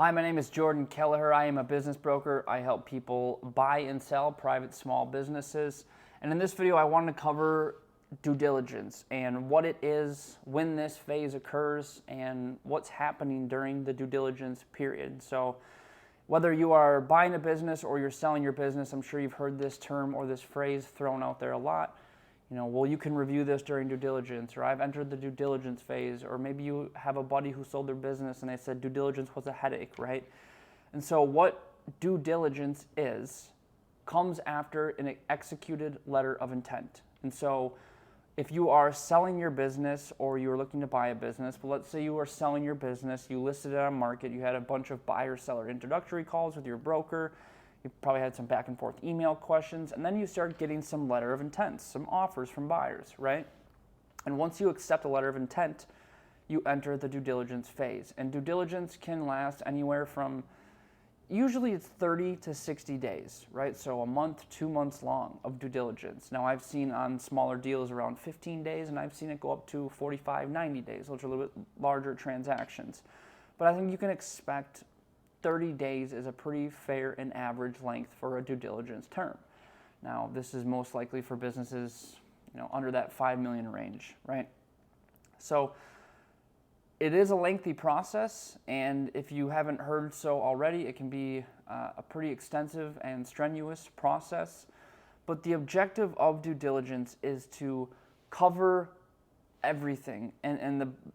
Hi, my name is Jordan Kelleher. I am a business broker. I help people buy and sell private small businesses. And in this video, I wanted to cover due diligence and what it is, when this phase occurs, and what's happening during the due diligence period. So whether you are buying a business or you're selling your business, I'm sure you've heard this term or this phrase thrown out there a lot. Well, you can review this during due diligence, or I've entered the due diligence phase, or maybe you have a buddy who sold their business and they said due diligence was a headache, right? And so what due diligence is comes after an executed letter of intent. And so if you are selling your business or you're looking to buy a business, but let's say you are selling your business, you listed it on market, you had a bunch of buyer-seller introductory calls with your broker, you probably had some back and forth email questions, and then you start getting some letter of intent, some offers from buyers, right? And once you accept a letter of intent, you enter the due diligence phase. And due diligence can last anywhere from, usually it's 30 to 60 days, right? So a month, 2 months long of due diligence. Now I've seen on smaller deals around 15 days, and I've seen it go up to 45, 90 days, which are a little bit larger transactions. But I think you can expect 30 days is a pretty fair and average length for a due diligence term. Now, this is most likely for businesses, under that 5 million range, right? So it is a lengthy process, and if you haven't heard so already, it can be a pretty extensive and strenuous process. But the objective of due diligence is to cover everything,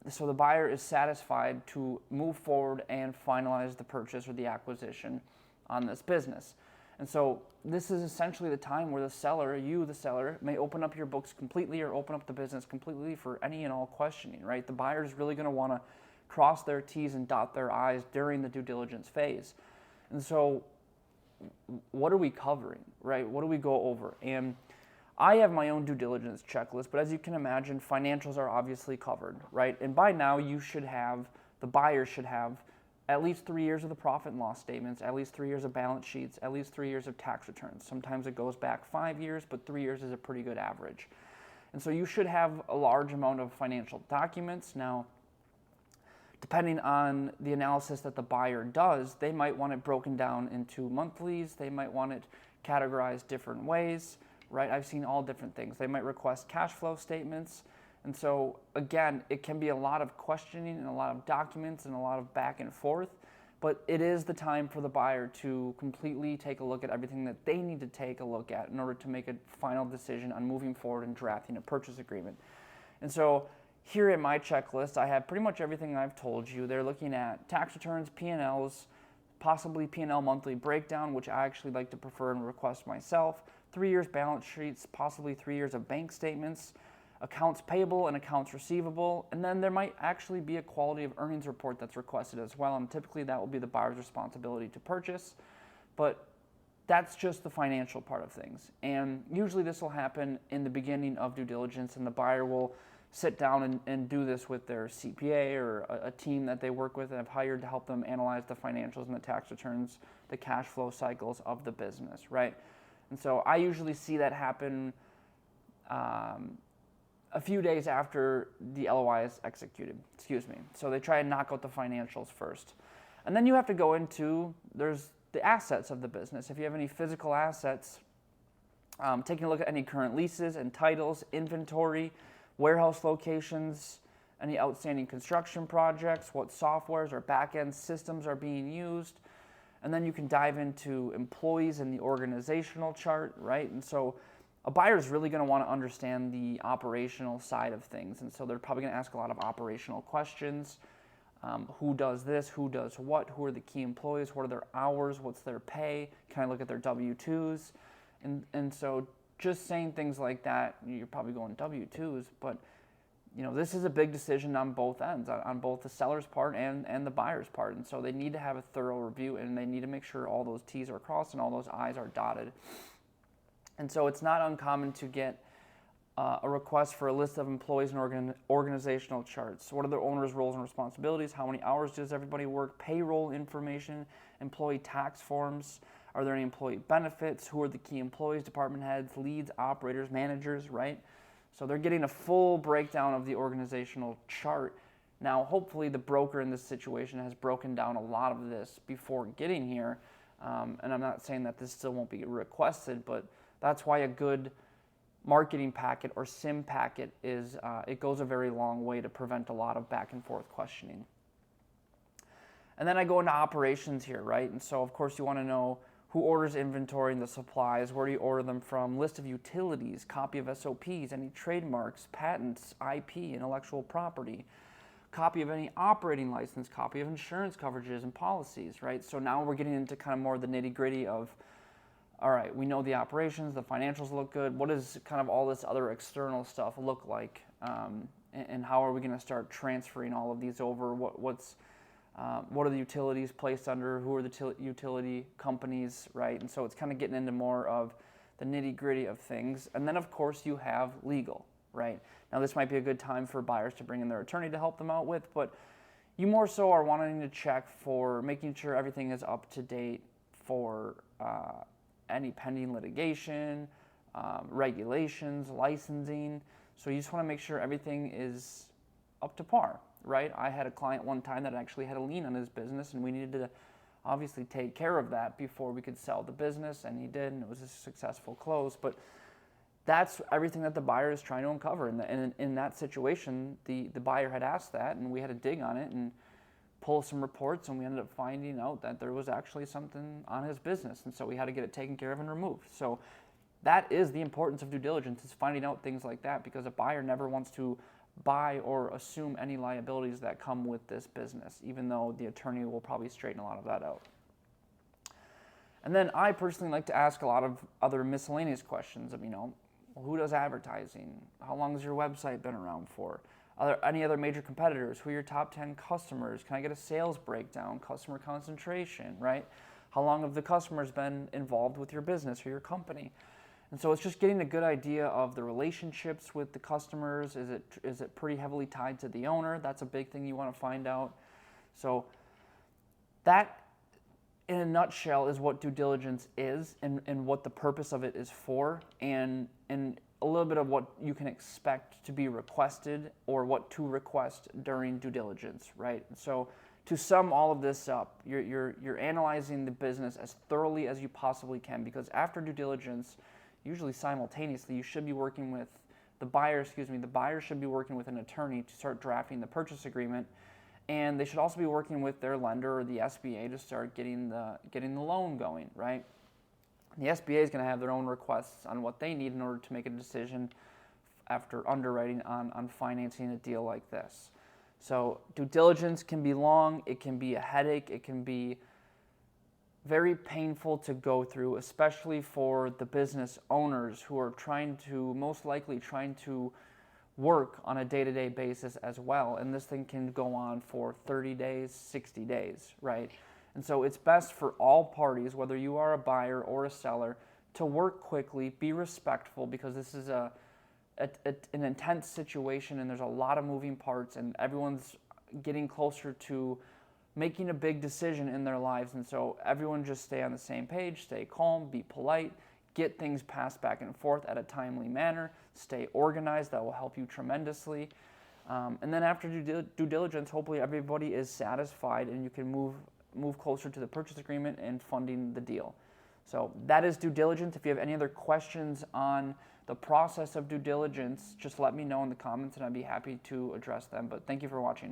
so the buyer is satisfied to move forward and finalize the purchase or the acquisition on this business. And so this is essentially the time where the seller, you the seller, may open up your books completely or open up the business completely for any and all questioning, right? The buyer is really going to want to cross their T's and dot their I's during the due diligence phase. And so what are we covering, right? What do we go over? And I have my own due diligence checklist, but as you can imagine, financials are obviously covered, right? And by now, the buyer should have at least 3 years of the profit and loss statements, at least 3 years of balance sheets, at least 3 years of tax returns. Sometimes it goes back 5 years, but 3 years is a pretty good average. And so you should have a large amount of financial documents. Now, depending on the analysis that the buyer does, they might want it broken down into monthlies. They might want it categorized different ways. Right? I've seen all different things. They might request cash flow statements. And so, again, it can be a lot of questioning and a lot of documents and a lot of back and forth, but it is the time for the buyer to completely take a look at everything that they need to take a look at in order to make a final decision on moving forward and drafting a purchase agreement. And so here in my checklist, I have pretty much everything I've told you. They're looking at tax returns, P&Ls, possibly P&L monthly breakdown, which I actually like to prefer and request myself, 3 years balance sheets, possibly 3 years of bank statements, accounts payable and accounts receivable, and then there might actually be a quality of earnings report that's requested as well, and typically that will be the buyer's responsibility to purchase, but that's just the financial part of things. And usually this will happen in the beginning of due diligence, and the buyer will sit down and do this with their CPA or a team that they work with and have hired to help them analyze the financials and the tax returns, the cash flow cycles of the business, right? And so I usually see that happen a few days after the LOI is executed, So they try and knock out the financials first. And then you have to go into, there's the assets of the business. If you have any physical assets, taking a look at any current leases and titles, inventory, warehouse locations, any outstanding construction projects, what softwares or back-end systems are being used. And then you can dive into employees and the organizational chart, right? And so a buyer is really going to want to understand the operational side of things. And so they're probably going to ask a lot of operational questions. Who does this? Who does what? Who are the key employees? What are their hours? What's their pay? Can I look at their W-2s? And so just saying things like that, you're probably going W-2s, but this is a big decision on both ends, on both the seller's part and the buyer's part. And so they need to have a thorough review, and they need to make sure all those T's are crossed and all those I's are dotted. And so it's not uncommon to get a request for a list of employees and organizational charts. What are the owner's roles and responsibilities? How many hours does everybody work? Payroll information, employee tax forms. Are there any employee benefits? Who are the key employees, department heads, leads, operators, managers, right? So they're getting a full breakdown of the organizational chart. Now, hopefully the broker in this situation has broken down a lot of this before getting here. And I'm not saying that this still won't be requested, but that's why a good marketing packet or SIM packet is, it goes a very long way to prevent a lot of back and forth questioning. And then I go into operations here, right? And so of course you want to know who orders inventory and the supplies, where do you order them from, list of utilities, copy of SOPs, any trademarks, patents, IP, intellectual property, copy of any operating license, copy of insurance coverages and policies, right? So now we're getting into kind of more the nitty-gritty of, all right, we know the operations, the financials look good. What does kind of all this other external stuff look like? And how are we going to start transferring all of these over? What are the utilities placed under? Who are the utility companies, right? And so it's kind of getting into more of the nitty-gritty of things. And then, of course, you have legal, right? Now, this might be a good time for buyers to bring in their attorney to help them out with, but you more so are wanting to check for making sure everything is up to date for any pending litigation, regulations, licensing. So you just want to make sure everything is up to par, right? I had a client one time that actually had a lien on his business, and we needed to obviously take care of that before we could sell the business, and he did, and it was a successful close. But that's everything that the buyer is trying to uncover. And in that situation, the buyer had asked that, and we had to dig on it and pull some reports, and we ended up finding out that there was actually something on his business, and so we had to get it taken care of and removed. So that is the importance of due diligence, is finding out things like that, because a buyer never wants to buy or assume any liabilities that come with this business, even though the attorney will probably straighten a lot of that out. And then I personally like to ask a lot of other miscellaneous questions of, who does advertising? How long has your website been around for? Are there any other major competitors? Who are your top 10 customers? Can I get a sales breakdown, customer concentration, right? How long have the customers been involved with your business or your company? And so it's just getting a good idea of the relationships with the customers. Is it pretty heavily tied to the owner? That's a big thing you want to find out. So that, in a nutshell, is what due diligence is and what the purpose of it is for, and a little bit of what you can expect to be requested or what to request during due diligence, right? So to sum all of this up, you're analyzing the business as thoroughly as you possibly can, because after due diligence, usually simultaneously, you should be working with the buyer should be working with an attorney to start drafting the purchase agreement, and they should also be working with their lender or the SBA to start getting the loan going, right? The SBA is going to have their own requests on what they need in order to make a decision after underwriting on financing a deal like this. So due diligence can be long, it can be a headache, it can be very painful to go through, especially for the business owners who are most likely trying to work on a day-to-day basis as well. And this thing can go on for 30 days, 60 days, right? And so it's best for all parties, whether you are a buyer or a seller, to work quickly, be respectful, because this is an intense situation and there's a lot of moving parts and everyone's getting closer to making a big decision in their lives. And so everyone just stay on the same page, stay calm, be polite, get things passed back and forth at a timely manner, stay organized. That will help you tremendously. And then after due diligence, hopefully everybody is satisfied and you can move closer to the purchase agreement and funding the deal. So that is due diligence. If you have any other questions on the process of due diligence, just let me know in the comments and I'd be happy to address them. But thank you for watching.